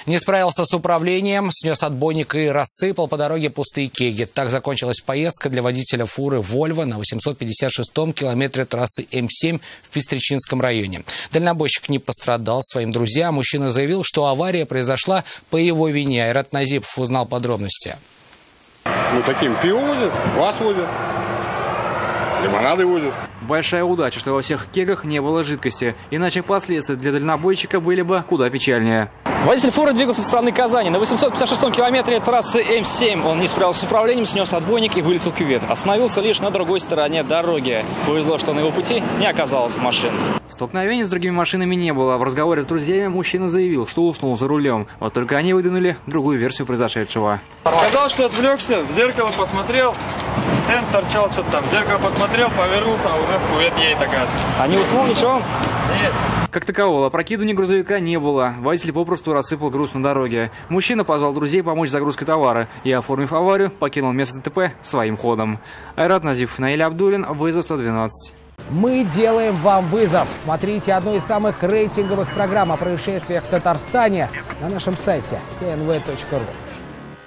Не справился с управлением, снес отбойник и рассыпал по дороге пустые кеги. Так закончилась поездка для водителя фуры «Вольво» на 856-м километре трассы М7 в Пестричинском районе. Дальнобойщик не пострадал. Своим друзьям мужчина заявил, что авария произошла по его вине. Айрат Назипов узнал подробности. Ну, таким пиво водят, квас водят, лимонады водят. Большая удача, что во всех кегах не было жидкости, иначе последствия для дальнобойщика были бы куда печальнее. Водитель фуры двигался со стороны Казани. На 856-м километре трассы М7 он не справился с управлением, снес отбойник и вылетел в кювет. Остановился лишь на другой стороне дороги. Повезло, что на его пути не оказалось машин. Столкновений с другими машинами не было. В разговоре с друзьями мужчина заявил, что уснул за рулем. Вот только они выдвинули другую версию произошедшего. Сказал, что отвлекся, в зеркало посмотрел, тент торчал, что-то там. В зеркало посмотрел, повернулся, а уже в кювет едет, оказывается. А не уснул ничего? Нет. Как такового опрокидывания грузовика не было. Водитель попросту рассыпал груз на дороге. Мужчина позвал друзей помочь с загрузкой товара и, оформив аварию, покинул место ДТП своим ходом. Айрат Назипов, Наиль Абдулин, вызов 112. Мы делаем вам вызов. Смотрите одну из самых рейтинговых программ о происшествиях в Татарстане на нашем сайте tnv.ru.